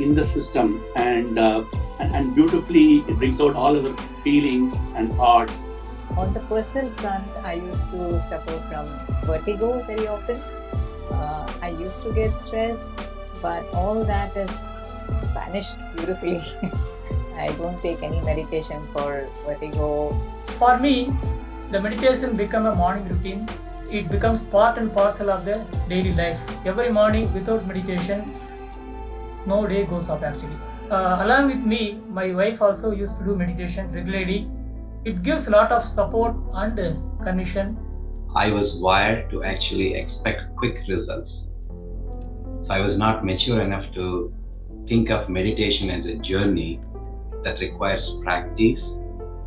in the system, and beautifully it brings out all other feelings and thoughts. On the personal front, I used to suffer from vertigo very often. I used to get stressed, but all that is vanished beautifully. I don't take any medication for vertigo. For me, the meditation became a morning routine. It becomes part and parcel of the daily life. Every morning without meditation, no day goes up actually. Along with me, my wife also used to do meditation regularly. It gives a lot of support and connection. I was wired to actually expect quick results. So I was not mature enough to think of meditation as a journey that requires practice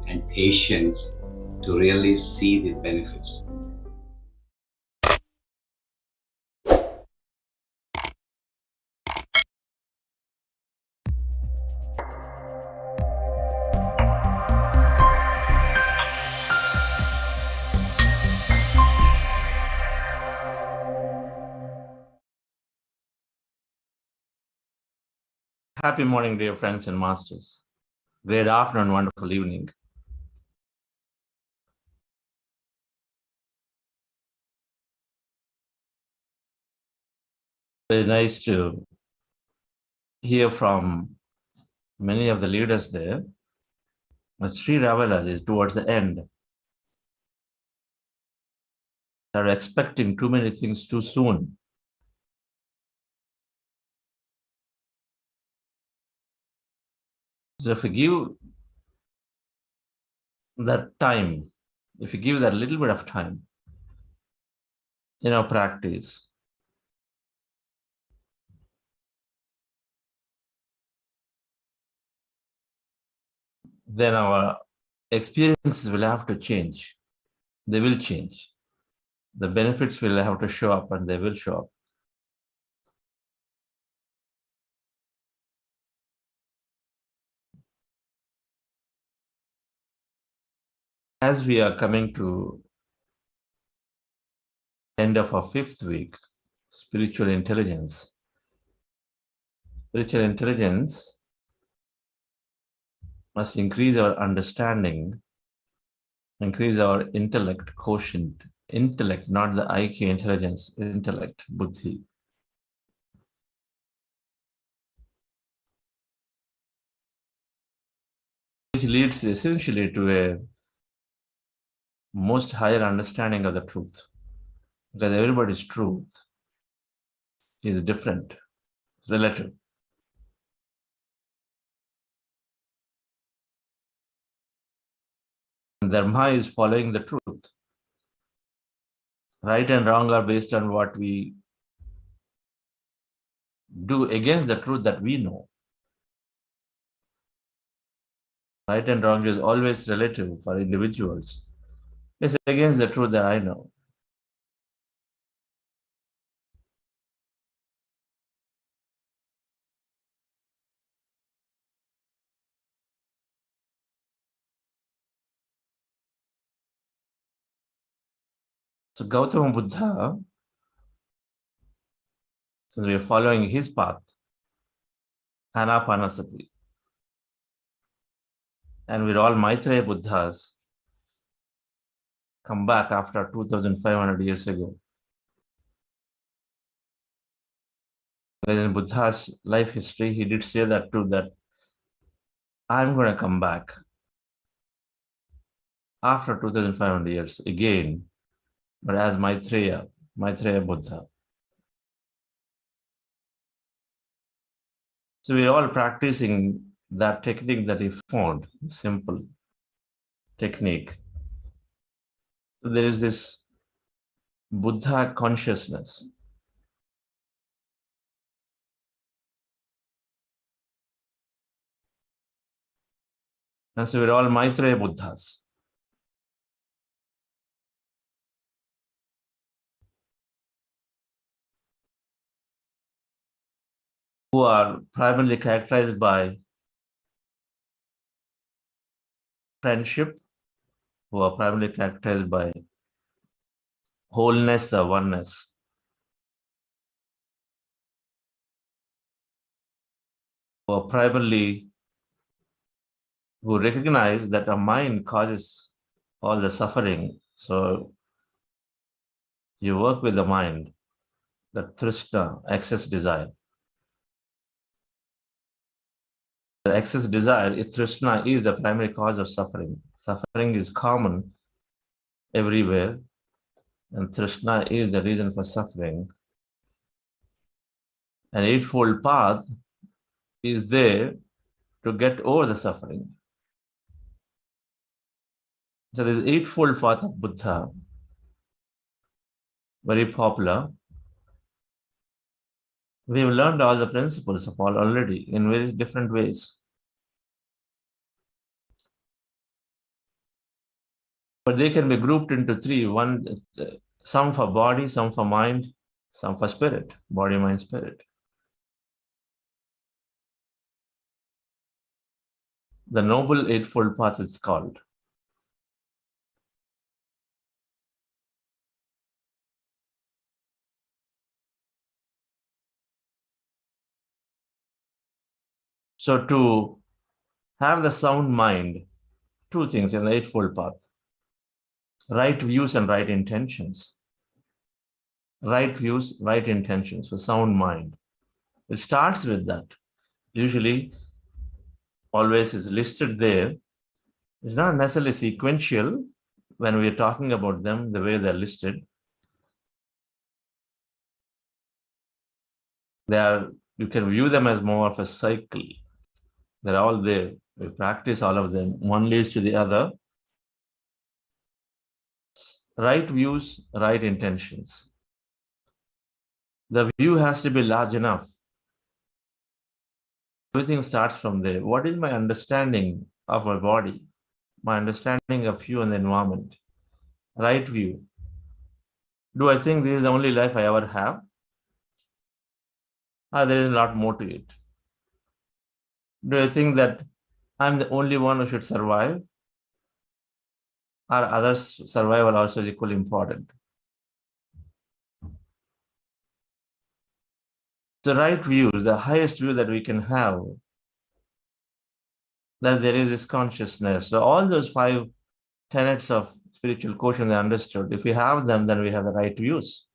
and patience to really see the benefits. Happy morning, dear friends and masters. Great afternoon, wonderful evening. Very nice to hear from many of the leaders there. But Sri Ravela is towards the end. They're expecting too many things too soon. So if you give that time, if you give that little bit of time in our practice, then our experiences will have to change. They will change. The benefits will have to show up, and they will show up. As we are coming to end of our 5th week, spiritual intelligence. Spiritual intelligence must increase our understanding, increase our intellect quotient. Intellect, not the IQ intelligence, intellect, buddhi. Which leads essentially to a most higher understanding of the truth. Because everybody's truth is different, it's relative. And Dharma is following the truth. Right and wrong are based on what we do against the truth that we know. Right and wrong is always relative for individuals. It's against the truth that I know. So Gautama Buddha, since we are following his path, Ana-Pana-Sati, and with all Maitreya Buddhas come back after 2,500 years ago. In Buddha's life history, he did say that too, that I'm going to come back after 2,500 years again, but as Maitreya Buddha. So we're all practicing that technique that he found, simple technique. So there is this Buddha consciousness. And so we're all Maitreya Buddhas. Who are primarily characterized by friendship, who are primarily characterized by wholeness or oneness. or primarily who recognize that our mind causes all the suffering. So you work with the mind, the trishna, excess desire. The excess desire, trishna, is the primary cause of suffering. Suffering is common everywhere, and trishna is the reason for suffering. An eightfold path is there to get over the suffering. So this eightfold path of Buddha, very popular. We have learned all the principles of all already in very different ways. But they can be grouped into three. One, some for body, some for mind, some for spirit. Body, mind, spirit. The Noble Eightfold Path is called. So to have the sound mind, two things in the Eightfold Path: right views and right intentions. Right views, right intentions for sound mind. It starts with that. Usually, always is listed there. It's not necessarily sequential when we are talking about them the way they're listed. You can view them as more of a cycle. They're all there. We practice all of them. One leads to the other. Right views, right intentions. The view has to be large enough. Everything starts from there. What is my understanding of my body? My understanding of you and the environment? Right view. Do I think this is the only life I ever have? Or there is a lot more to it? Do I think that I'm the only one who should survive? Or others' survival also is equally important? The right view is the highest view that we can have, that there is this consciousness. So all those 5 tenets of spiritual quotient are understood. If we have them, then we have the right views.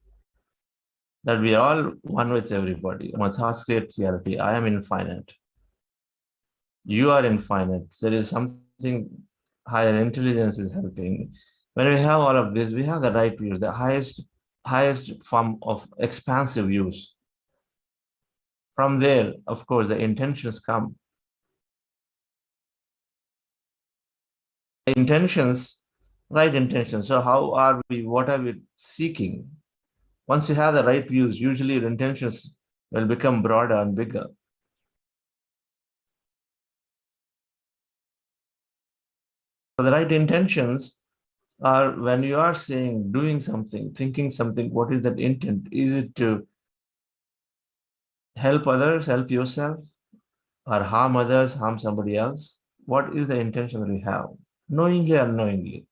That we are all one with everybody. My thoughts create reality. I am infinite. You are infinite. There is something higher intelligence is helping. When we have all of this, we have the right views, the highest form of expansive views. From there, of course, the intentions come. Intentions, right intentions. So how are we, what are we seeking? Once you have the right views, usually your intentions will become broader and bigger. So the right intentions are when you are saying, doing something, thinking something, what is that intent? Is it to help others, help yourself, or harm others, harm somebody else? What is the intention that we have? Knowingly or unknowingly.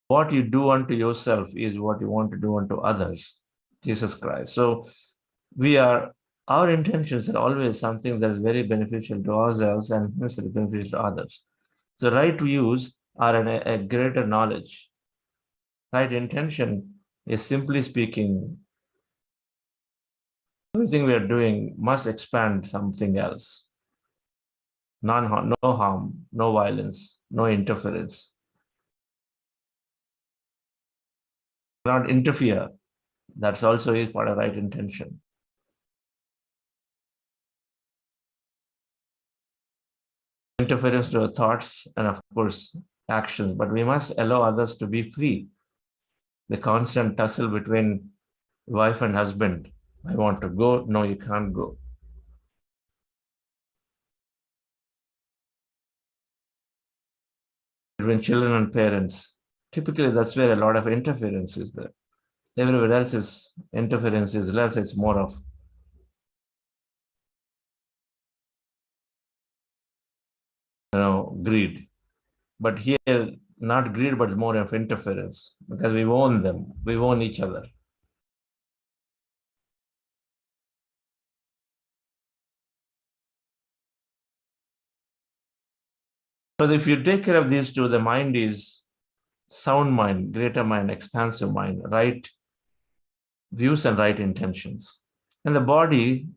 What you do unto yourself is what you want to do unto others. Jesus Christ. So our intentions are always something that is very beneficial to ourselves and necessarily beneficial to others. So right views are a greater knowledge. Right intention is simply speaking, everything we are doing must expand something else. No harm, no violence, no interference. Not interfere. That's also is part of right intention. Interference to our thoughts and of course actions, but we must allow others to be free. The constant tussle between wife and husband. I want to go, no, you can't go. Between children and parents, typically that's where a lot of interference is there. Everywhere else is interference is less, it's more of greed. But here not greed, but more of interference, because we own them, we own each other. So if you take care of these two, the mind is sound mind, greater mind, expansive mind, right views and right intentions. And the body,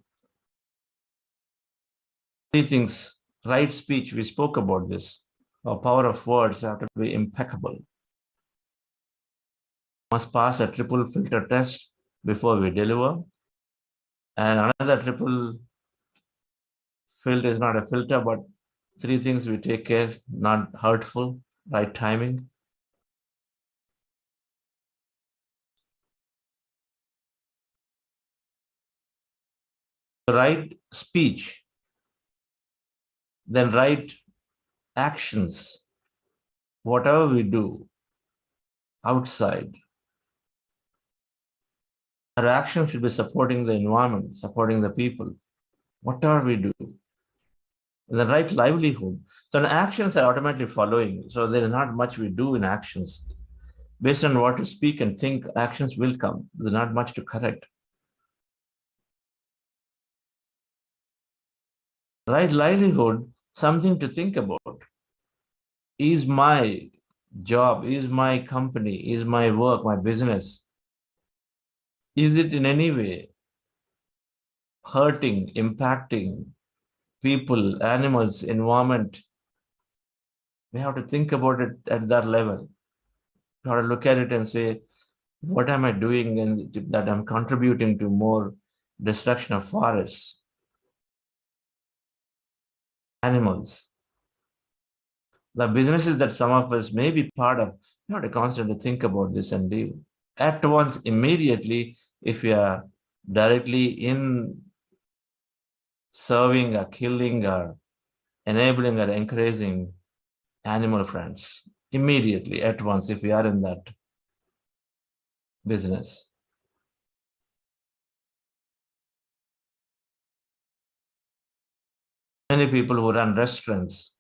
three things: right speech, we spoke about this. Our power of words have to be impeccable. Must pass a triple filter test before we deliver. And another triple filter is not a filter, but three things we take care: not hurtful, right timing, right speech, then right actions. Whatever we do outside, our action should be supporting the environment, supporting the people, whatever we do. The right livelihood. So the actions are automatically following. So there is not much we do in actions. Based on what you speak and think, actions will come. There's not much to correct. Right livelihood, something to think about. Is my job, is my company, is my work, my business, is it in any way hurting, impacting people, animals, environment? We have to think about it at that level. We have to look at it and say, what am I doing and that I'm contributing to more destruction of forests, animals? The businesses that some of us may be part of, you have to constantly think about this and deal. At once, immediately, if you are directly in serving or killing or enabling or encouraging animal friends, immediately, at once, if we are in that business. Many people who run restaurants,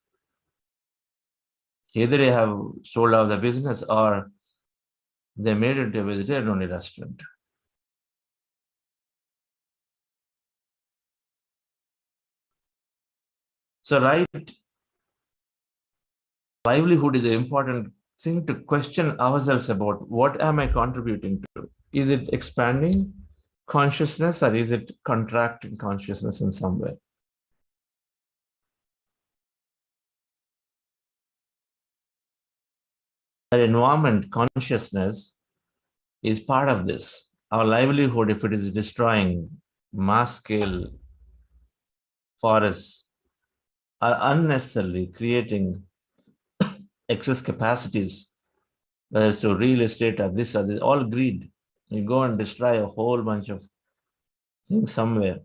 either they have sold out the business or they made it a vegetarian-only restaurant. So right livelihood is an important thing to question ourselves about. What am I contributing to? Is it expanding consciousness or is it contracting consciousness in some way? Our environment consciousness is part of this. Our livelihood, if it is destroying mass scale forests, are unnecessarily creating excess capacities, whether it's to real estate or this, all greed. You go and destroy a whole bunch of things somewhere.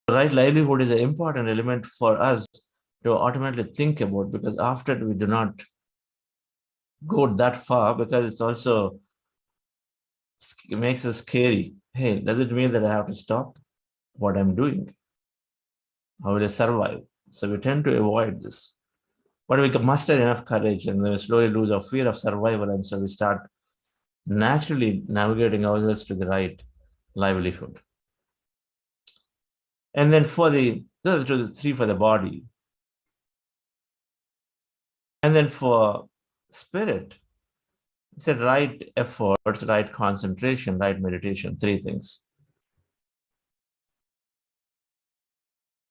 Right livelihood is an important element for us to automatically think about, because after we do not go that far, because it's also, it makes us scary. Hey, does it mean that I have to stop what I'm doing? How will I survive? So we tend to avoid this. But we can muster enough courage and we slowly lose our fear of survival, and so we start naturally navigating ourselves to the right livelihood. And then for those are the three for the body. And then for spirit, it's a right efforts, right concentration, right meditation, three things.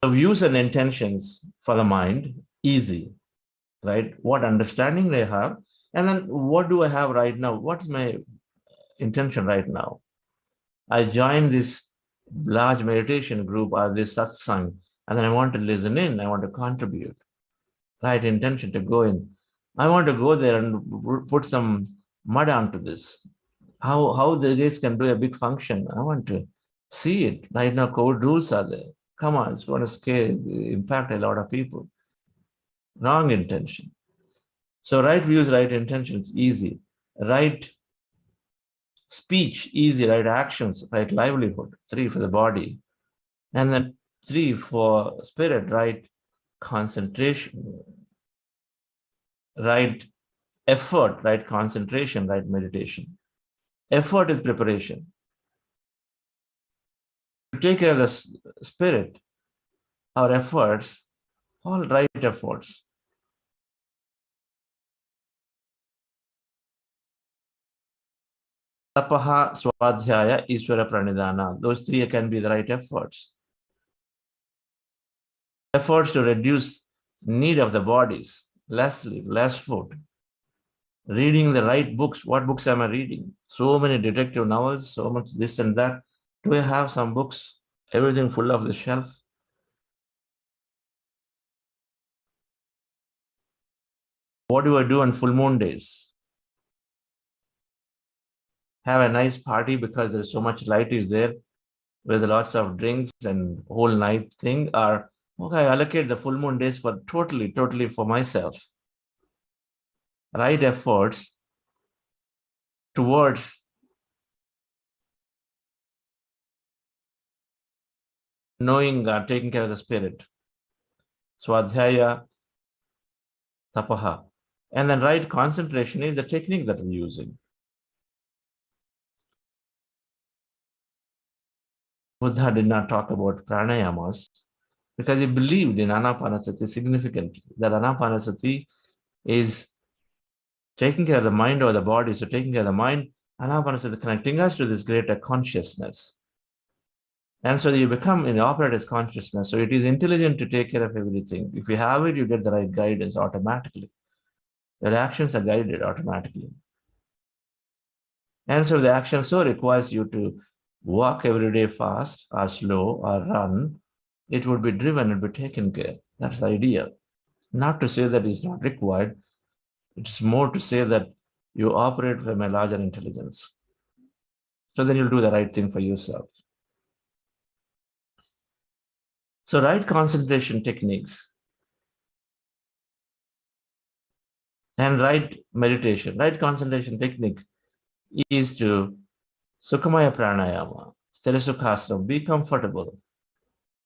The views and intentions for the mind, easy, right? What understanding they have, and then what do I have right now? What is my intention right now? I joined this large meditation group or this satsang, and then I want to listen in, I want to contribute. Right intention to go in. I want to go there and put some mud onto this. How the race can do a big function. I want to see it. Right now, code rules are there. Come on, it's going to scare, impact a lot of people. Wrong intention. So right views, right intentions, easy. Right speech, easy. Right actions, right livelihood, three for the body. And then three for spirit, right concentration, right effort, right concentration, right meditation. Effort is preparation. To take care of the spirit, our efforts, all right efforts. Tapaha, Swadhyaya, Ishvara Pranidhana. Those three can be the right efforts. Efforts to reduce need of the bodies, less sleep, less food. Reading the right books. What books am I reading? So many detective novels, so much this and that. Do I have some books? Everything full of the shelf. What do I do on full moon days? Have a nice party because there's so much light is there with lots of drinks and whole night thing, or okay, allocate the full moon days for totally for myself. Right efforts towards knowing, taking care of the spirit. Swadhyaya, tapaha. And then right concentration is the technique that we're using. Buddha did not talk about pranayamas because he believed in Ana-Pana-Sati significantly. That Ana-Pana-Sati is taking care of the mind or the body. So taking care of the mind, Ana-Pana-Sati connecting us to this greater consciousness. And so you become in operate as consciousness. So it is intelligent to take care of everything. If you have it, you get the right guidance automatically. Your actions are guided automatically. And so the action so requires you to walk every day fast or slow or run. It would be driven and be taken care. That's the idea. Not to say that it's not required. It's more to say that you operate from a larger intelligence. So then you'll do the right thing for yourself. So right concentration techniques and right meditation, right concentration technique is to Sukhamaya Pranayama, Sthirasukhasana, be comfortable.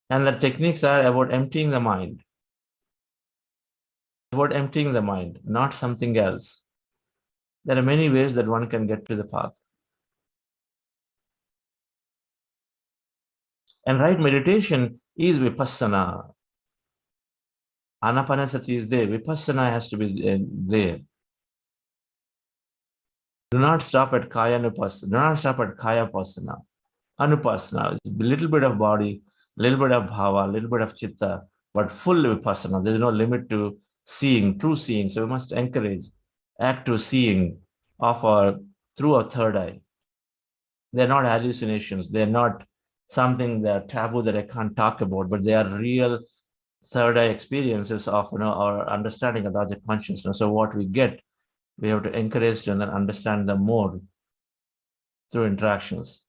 And the techniques are about emptying the mind. About emptying the mind, not something else. There are many ways that one can get to the path. And right meditation is vipassana. Ana-Pana-Sati is there. Vipassana has to be there. Do not stop at kaya anupassana. Do not stop at kaya pasana. Anupassana, a little bit of body, a little bit of bhava, a little bit of chitta, but full vipassana. There is no limit to seeing, true seeing. So we must encourage active seeing of our through our third eye. They're not hallucinations. They're not something that taboo that I can't talk about, but they are real third eye experiences of our understanding of larger consciousness. So what we get, we have to encourage and then understand them more through interactions.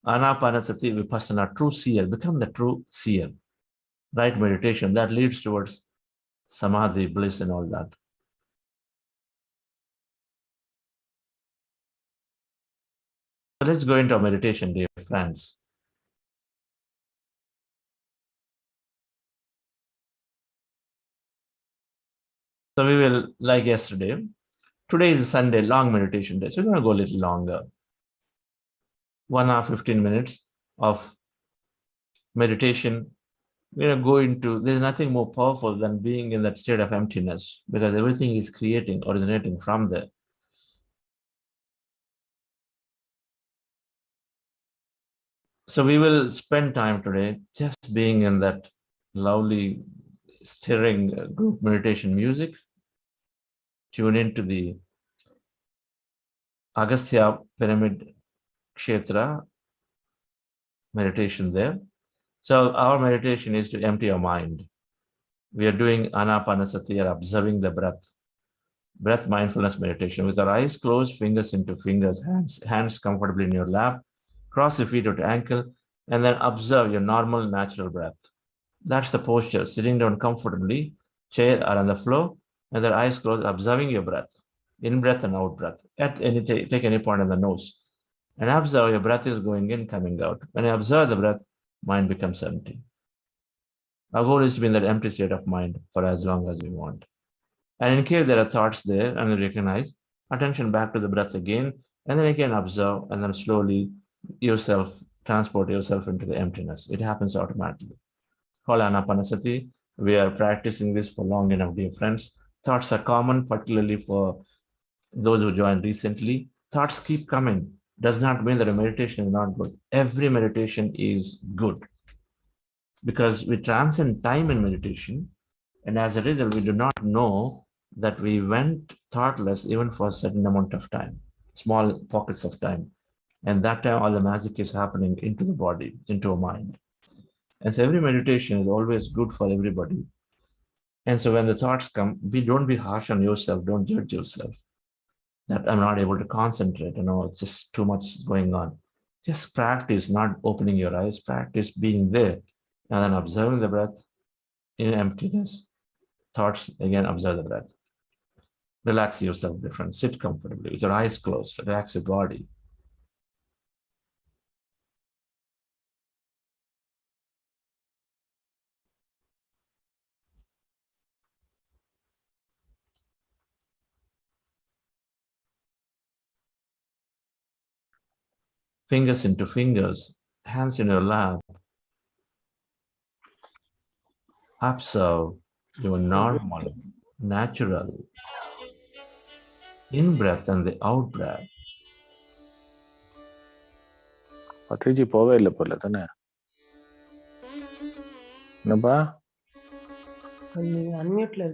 Ana-Pana-Sati Vipassana, true seer, become the true seer. Right meditation, that leads towards samadhi, bliss and all that. So let's go into our meditation, dear friends. So we will, like yesterday, today is a Sunday, long meditation day. So we're going to go a little longer. 1 hour, 15 minutes of meditation. We're going to go into, there's nothing more powerful than being in that state of emptiness because everything is originating from there. So we will spend time today just being in that lovely, stirring group meditation music. Tune into the Agastya Pyramid Kshetra meditation there. So our meditation is to empty our mind. We are doing Ana-Pana-Sati, or observing the breath. Breath mindfulness meditation with our eyes closed, fingers into fingers, hands comfortably in your lap. Cross your feet to ankle, and then observe your normal, natural breath. That's the posture, sitting down comfortably, chair or on the floor, and their eyes closed, observing your breath, in breath and out breath. Take any point on the nose, and observe your breath is going in, coming out. When you observe the breath, mind becomes empty. Our goal is to be in that empty state of mind for as long as we want. And in case there are thoughts there and we recognize, attention back to the breath again, and then again observe, and then slowly transport yourself into the emptiness. It happens automatically. Called Ana-Pana-Sati. We are practicing this for long enough, dear friends. Thoughts are common, particularly for those who joined recently. Thoughts keep coming. Does not mean that a meditation is not good. Every meditation is good because we transcend time in meditation. And as a result, we do not know that we went thoughtless even for a certain amount of time, small pockets of time. And that time, all the magic is happening into the body, into a mind. And so every meditation is always good for everybody. And so when the thoughts come, don't be harsh on yourself. Don't judge yourself that I'm not able to concentrate. It's just too much going on. Just practice not opening your eyes. Practice being there and then observing the breath in emptiness. Thoughts, again, observe the breath. Relax yourself, different. Sit comfortably with your eyes closed. Relax your body. Fingers into fingers, hands in your lap. Observe your normal, natural in-breath and the out-breath. Patriji போவே இல்லை போல தானே என்னப்பா அன்மியூட்ல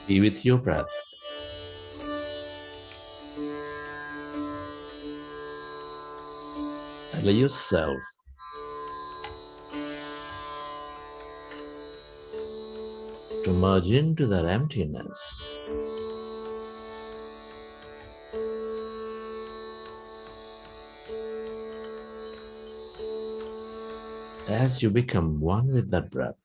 Be with your breath. Allow yourself to merge into that emptiness. As you become one with that breath,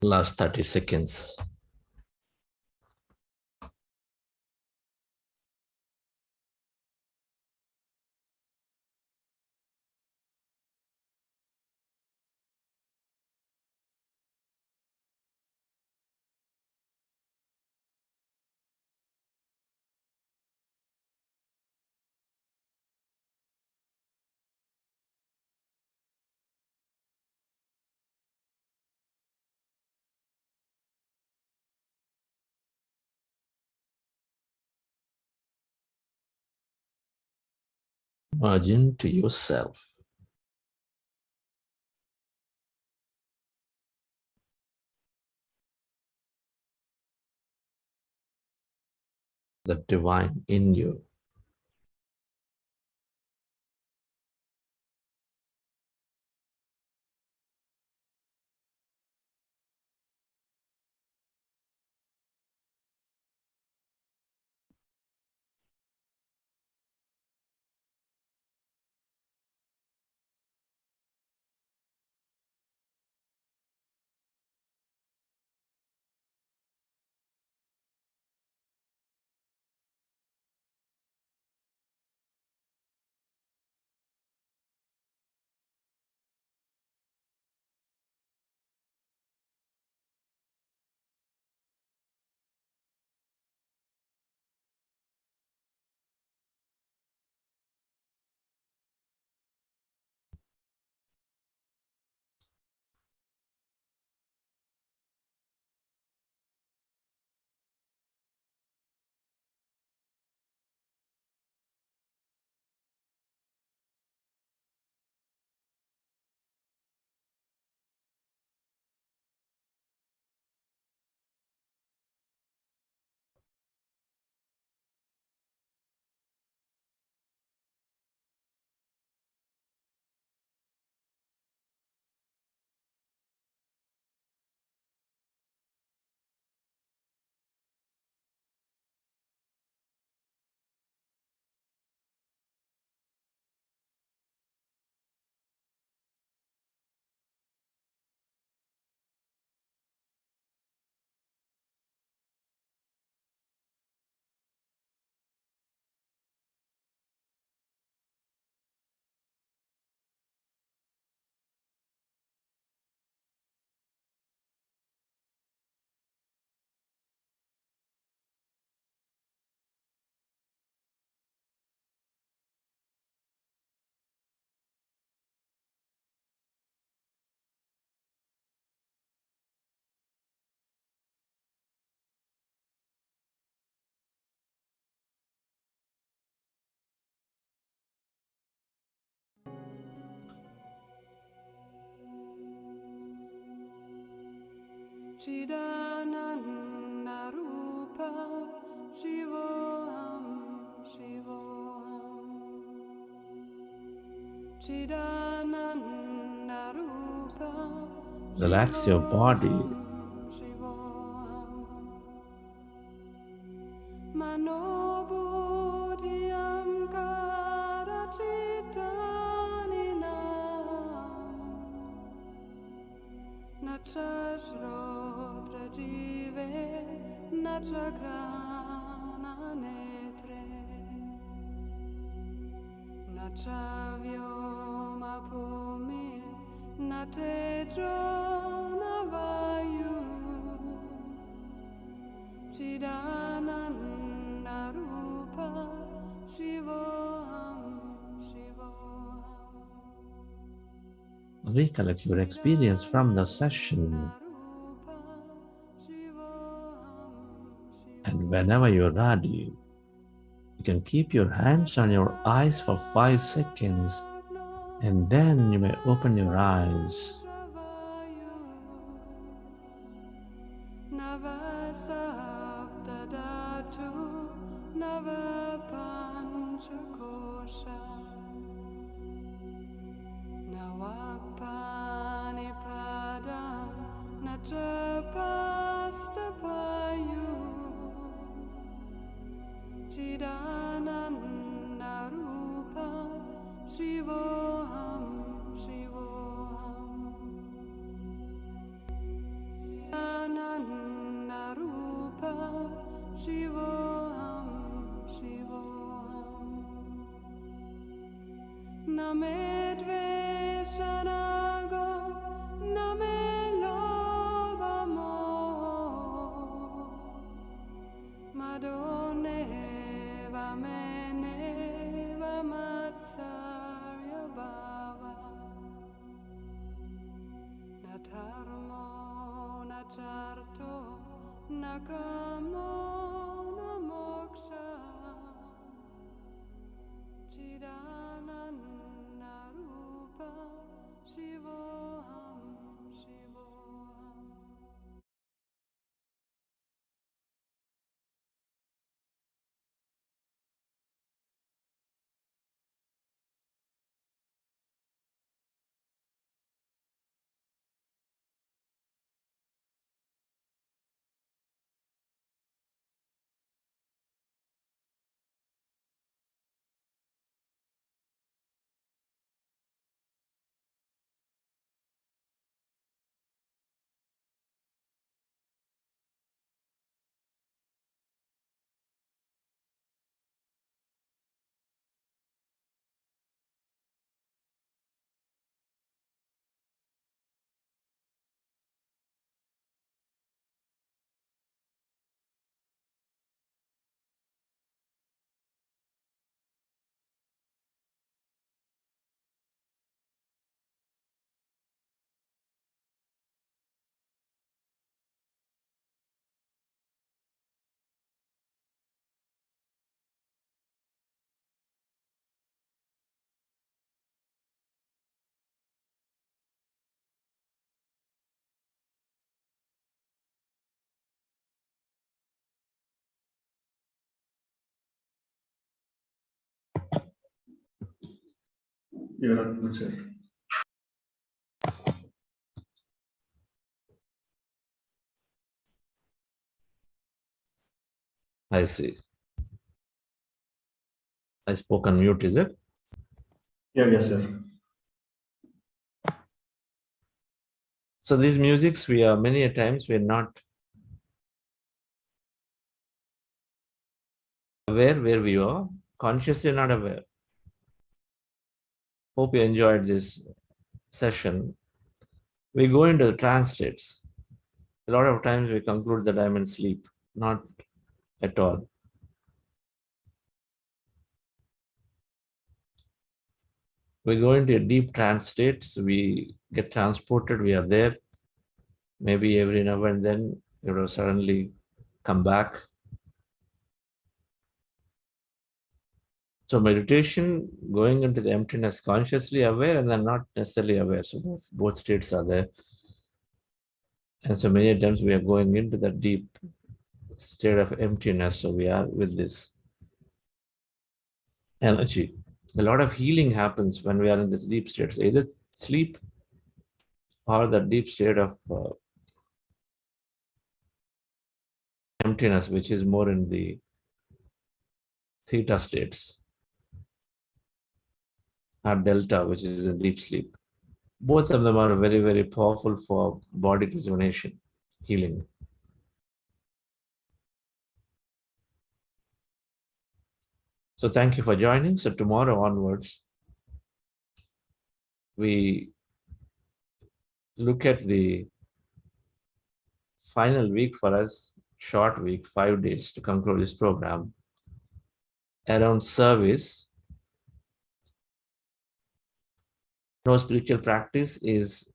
Last 30 seconds. Merge into yourself. The divine in you. Chidananda Rupa Shivoham Shivoham Chidananda Rupa Relax your body. Shivoham Manobudhyam Karachitaninaam Natra Shrodra Jive Natra Grana Netre Natra Vyoma Bhumi Natedro Navayu Chidananda Rupa Shivoham Shivoham Recollect your experience from the session, and whenever you're ready, you can keep your hands on your eyes for 5 seconds, and then you may open your eyes. Chidananda Rupa Shivoham Shivoham na me dvesha rago, na me lobha moh, madone va mene va matsarya bhava, na dharmo na charto na kamo na moksha, Chidananda Rupa Shivoham Shivoham. You're unmuted. I see. I spoke on mute, is it? Yeah, yes, sir. So these musics, we are many a times we're not aware where we are, consciously not aware. Hope you enjoyed this session. We go into the trance states. A lot of times we conclude that I'm in sleep. Not at all. We go into a deep trance states, we get transported, we are there. Maybe every now and then, suddenly come back. So meditation, going into the emptiness, consciously aware and then not necessarily aware. So both states are there. And so many times we are going into the deep state of emptiness. So we are with this energy. A lot of healing happens when we are in this deep state. So either sleep or the deep state of emptiness, which is more in the theta states, or delta, which is in deep sleep. Both of them are very, very powerful for body rejuvenation, healing. So thank you for joining. So tomorrow onwards, we look at the final week for us, short week, 5 days to conclude this program, around service. No spiritual practice is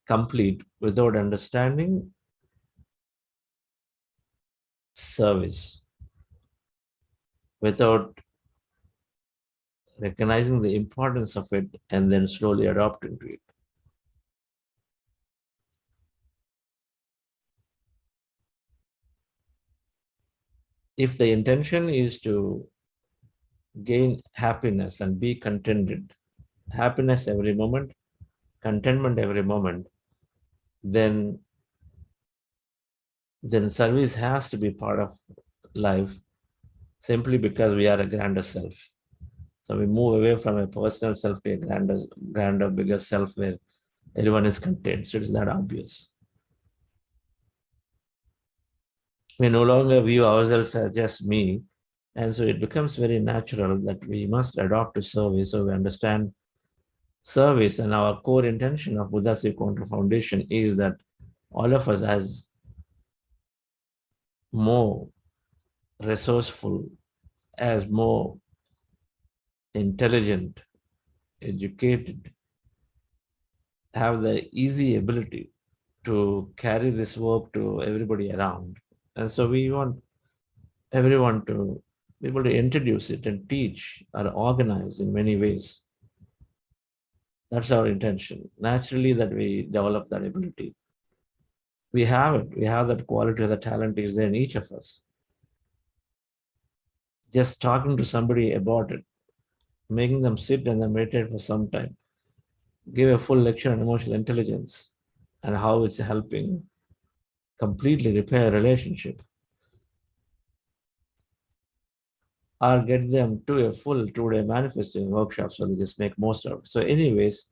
complete without understanding service, without recognizing the importance of it and then slowly adopting to it. If the intention is to gain happiness and be contented, happiness every moment, contentment every moment, then service has to be part of life, simply because we are a grander self. So we move away from a personal self to a grander, bigger self where everyone is content. So it's that obvious. We no longer view ourselves as just me And so it becomes very natural that we must adopt to service, so we understand service. And our core intention of Buddha Civic Quantum Foundation is that all of us, as more resourceful, as more intelligent, educated, have the easy ability to carry this work to everybody around. And so we want everyone to be able to introduce it and teach or organize in many ways. That's our intention. Naturally, that we develop that ability. We have it. We have that quality, the talent is there in each of us. Just talking to somebody about it, making them sit and then meditate for some time, give a full lecture on emotional intelligence and how it's helping completely repair a relationship, or get them to a full 2-day manifesting workshop so they just make most of it. So anyways,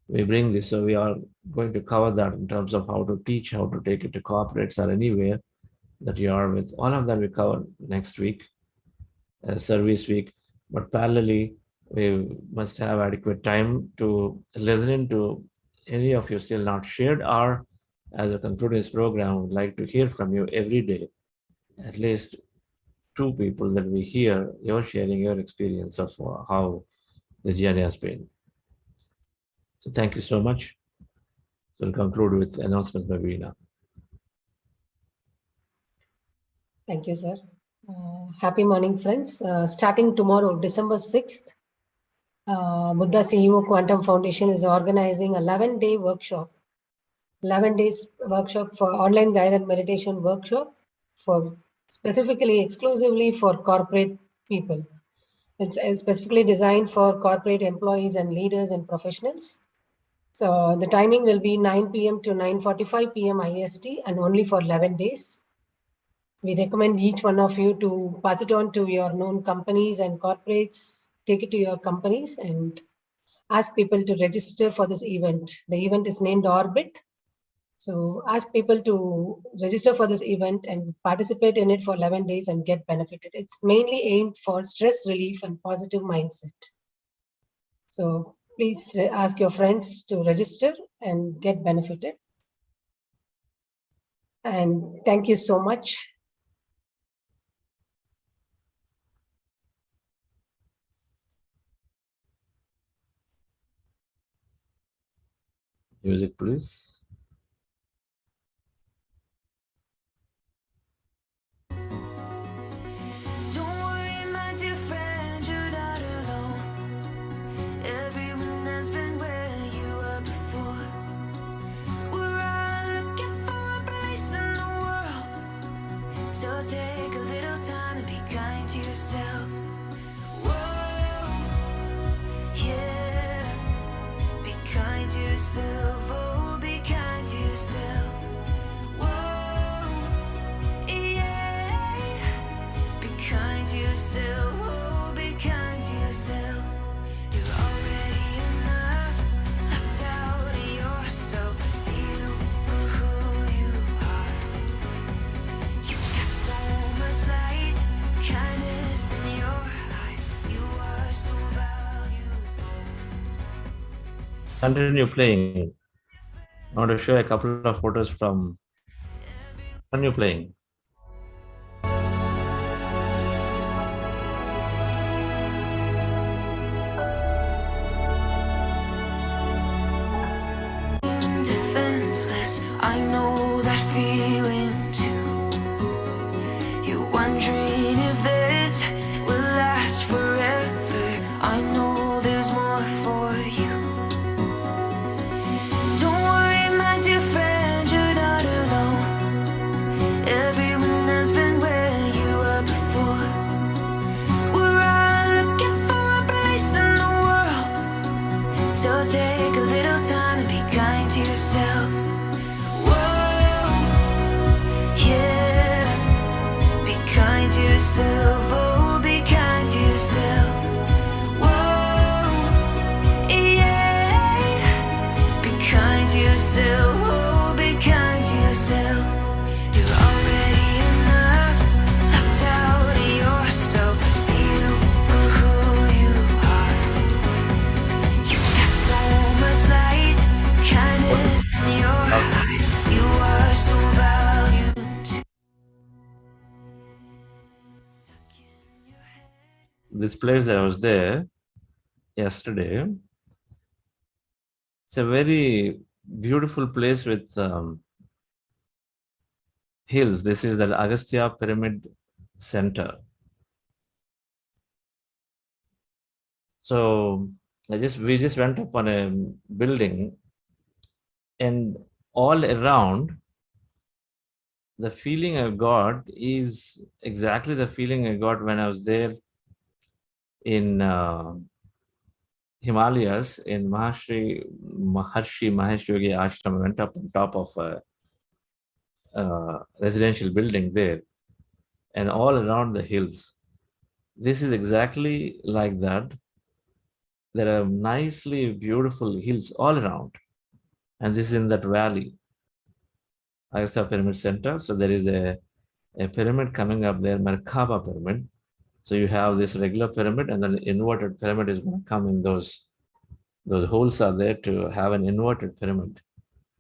we bring this. So we are going to cover that in terms of how to teach, how to take it to corporates or anywhere that you are with. All of that we cover next week, service week. But parallelly, we must have adequate time to listen to any of you still not shared, or as a concluding this program, would like to hear from you every day, at least 2 people that we hear, you're sharing your experience of how the journey has been. So thank you so much. So we'll conclude with announcements by Veena. Thank you, sir. Happy morning, friends. Starting tomorrow, December 6th, Buddha CEO Quantum Foundation is organizing a 11-day workshop. 11 days workshop for online guided meditation workshop for specifically exclusively for corporate people. It's specifically designed for corporate employees and leaders and professionals. So the timing will be 9 p.m. to 9:45 p.m. IST and only for 11 days. We recommend each one of you to pass it on to your known companies and corporates, take it to your companies and ask people to register for this event. The event is named Orbit. So ask people to register for this event and participate in it for 11 days and get benefited. It's mainly aimed for stress relief and positive mindset. So please ask your friends to register and get benefited. And thank you so much. Music, please. Take a little time and be kind to yourself. Whoa, yeah. Be kind to yourself. Oh, be kind to yourself. Whoa, yeah. Be kind to yourself. Oh, be kind to yourself. You're already enough. Stop doubting yourself. I see you for who you are. You've got so much light, kindness in your eyes. You are so valuable. Continue playing. I want to show a couple of photos from. Continue playing. Defenseless, I know that feeling too. You're wondering if this will last forever. I know there's more for you. Don't worry, my dear friend, you're not alone. Everyone has been where you were before. We're all looking for a place in the world. So take a little time and be kind to yourself. Whoa, yeah. Be kind to this place that I was there yesterday, it's a very beautiful place with hills. This is the Agastya Pyramid Center. So we just went up on a building, and all around, the feeling I got is exactly the feeling I got when I was there in Himalayas in Maharshi Mahesh Yogi Ashram. I went up on top of a residential building there, and all around the hills. This is exactly like that. There are nicely beautiful hills all around, and this is in that valley, Agastya Pyramid Center. So there is a pyramid coming up there, Merkaba Pyramid. So you have this regular pyramid, and then the inverted pyramid is going to come in those holes are there to have an inverted pyramid,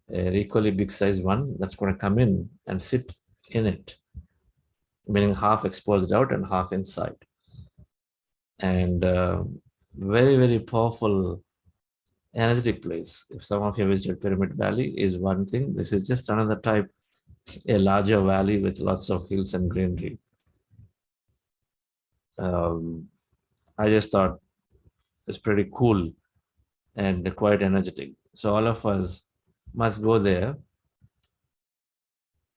an equally big size one that's going to come in and sit in it, meaning half exposed out and half inside. And very, very powerful, energetic place. If some of you visited Pyramid Valley, is one thing. This is just another type, a larger valley with lots of hills and greenery. I just thought it's pretty cool and quite energetic. So all of us must go there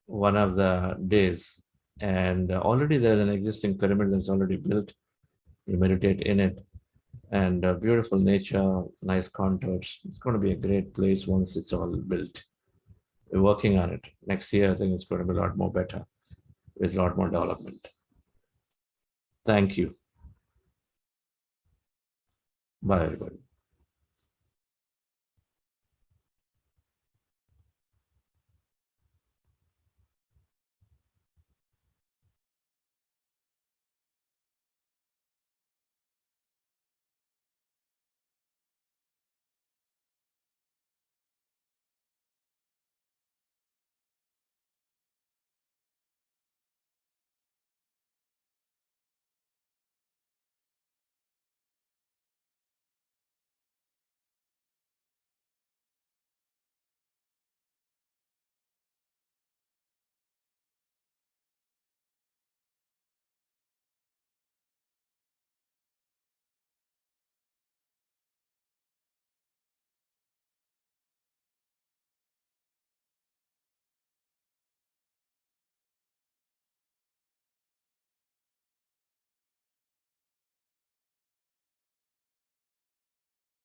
one of the days. And already there's an existing pyramid that's already built. You meditate in it, and beautiful nature, nice contours. It's going to be a great place once it's all built. We're working on it. Next year, I think it's going to be a lot more better with a lot more development. Thank you. Bye, everybody.